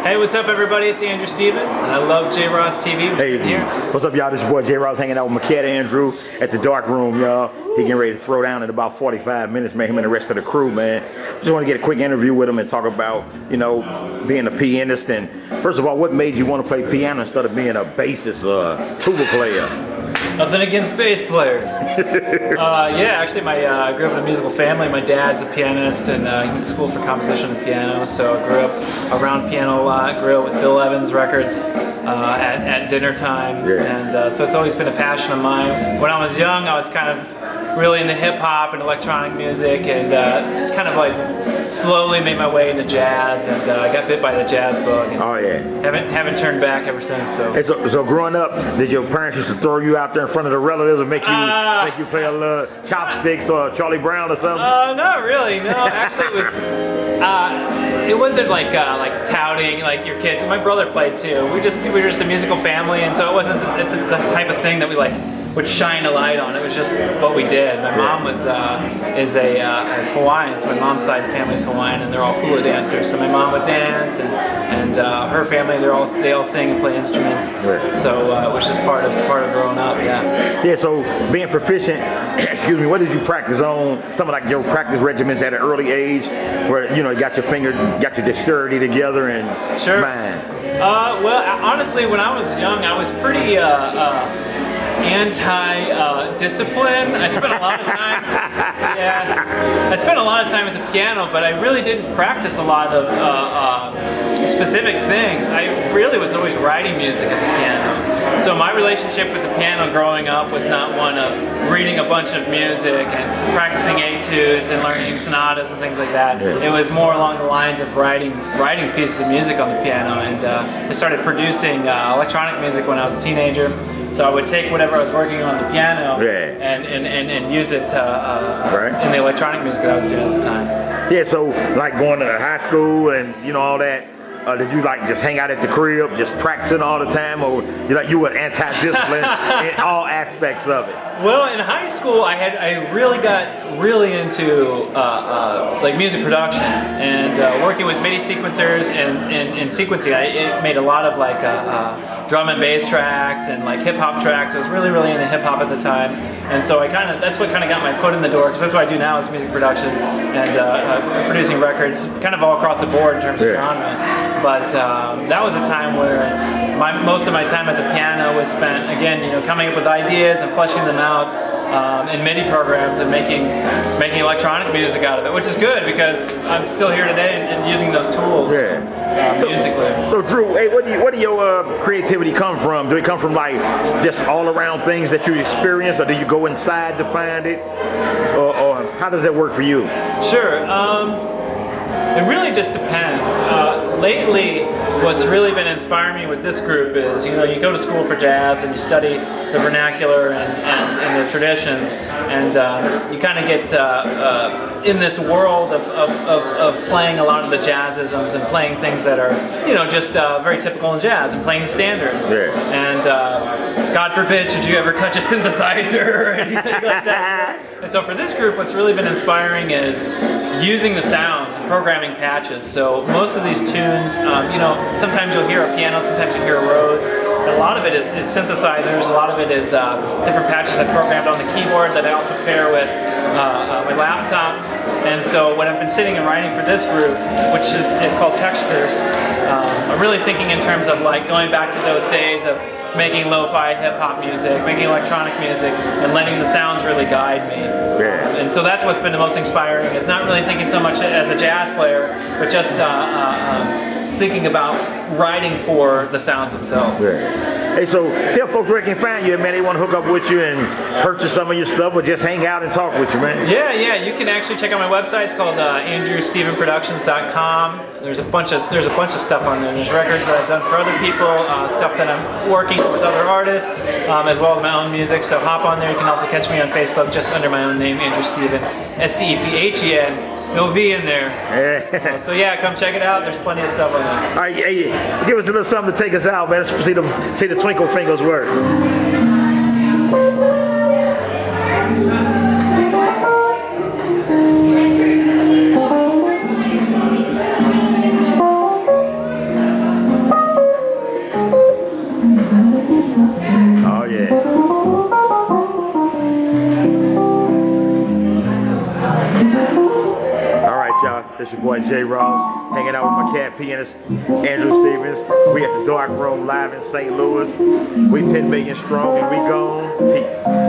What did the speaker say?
Hey, what's up, everybody? It's Andrew Steven, and I love J Ross TV. Hey, here. What's up, y'all? This is your boy J Ross hanging out with my cat Andrew at the dark room, y'all. He getting ready to throw down in about 45 minutes, man. Him and the rest of the crew, man. Just want to get a quick interview with him and talk about, you know, being a pianist. And first of all, what made you want to play piano instead of being a bassist, tuba player? Nothing against bass players. Yeah, actually, I grew up in a musical family. My dad's a pianist, and he went to school for composition and piano. So I grew up around piano a lot. Grew up with Bill Evans records at dinner time, and so it's always been a passion of mine. When I was young, I was kind of really into hip hop and electronic music, and it's kind of like slowly made my way into jazz, and I got bit by the jazz bug. And oh yeah. Haven't turned back ever since. So. Hey, so growing up, did your parents used to throw you out there in front of the relatives and make you play a little chopsticks or Charlie Brown or something? Not really. No, actually it wasn't like touting like your kids. My brother played too. We were just a musical family, and so it wasn't the type of thing that we would shine a light on. It was just what we did. My mom is Hawaiian, so my mom's side of the family is Hawaiian, and they're all hula dancers. So my mom would dance, and her family they all sing and play instruments. So it was just part of growing up. Yeah. Yeah. So being proficient, excuse me, what did you practice on? Some of like your practice regimens at an early age, where you know you got your dexterity together and sure. mind. Well, honestly, when I was young, I was pretty anti-discipline. I spent a lot of time. I spent a lot of time at the piano, but I really didn't practice a lot of specific things. I really was always writing music at the piano. So my relationship with the piano growing up was not one of reading a bunch of music and practicing etudes and learning sonatas and things like that. It was more along the lines of writing pieces of music on the piano, and I started producing electronic music when I was a teenager. So I would take whatever I was working on the piano and use it in the electronic music that I was doing at the time. Yeah, so like going to high school and you know all that, did you like just hang out at the crib, just practicing all the time, or you were anti-discipline in all aspects of it? Well, in high school, I really got really into like music production and working with MIDI sequencers and sequencing. I made a lot of like drum and bass tracks and like hip hop tracks. I was really into hip hop at the time, and so that's what kind of got my foot in the door, because that's what I do now is music production and producing records, kind of all across the board in terms of genre. But that was a time where most of my time at the piano was spent, again, coming up with ideas and fleshing them out in MIDI programs and making electronic music out of it, which is good because I'm still here today and using those tools musically. So Drew, hey, where do your creativity come from? Do it come from like just all around things that you experience, or do you go inside to find it, or how does that work for you? Sure. It really just depends. Lately, what's really been inspiring me with this group is, you go to school for jazz and you study the vernacular and the traditions, and you kind of get in this world of playing a lot of the jazzisms and playing things that are, just very typical in jazz, and playing the standards. And God forbid should you ever touch a synthesizer or anything like that. And so for this group, what's really been inspiring is using the sounds and programming patches. So most of these tunes, sometimes you'll hear a piano, sometimes you hear Rhodes, and a lot of it is synthesizers, a lot of it is different patches I programmed on the keyboard that I also pair with my laptop. And so when I've been sitting and writing for this group, which is called Textures, I'm really thinking in terms of like going back to those days of making lo-fi hip-hop music, making electronic music, and letting the sounds really guide me. And so that's what's been the most inspiring, is not really thinking so much as a jazz player, but just thinking about writing for the sounds themselves. Hey, so tell folks where they can find you, man. They want to hook up with you and purchase some of your stuff, or just hang out and talk with you, man. Yeah. You can actually check out my website. It's called AndrewStevenProductions.com. There's a bunch of stuff on there. There's records that I've done for other people, stuff that I'm working with other artists, as well as my own music. So hop on there. You can also catch me on Facebook just under my own name, Andrew Steven, Stephen. No V in there. So yeah, come check it out. There's plenty of stuff on there. All right, hey, give us a little something to take us out, man. Let's see the twinkle fingers work. This your boy J. Ross, hanging out with my cat pianist Andrew Stevens. We at the Dark Room live in St. Louis. We 10 million strong and we gone. Peace.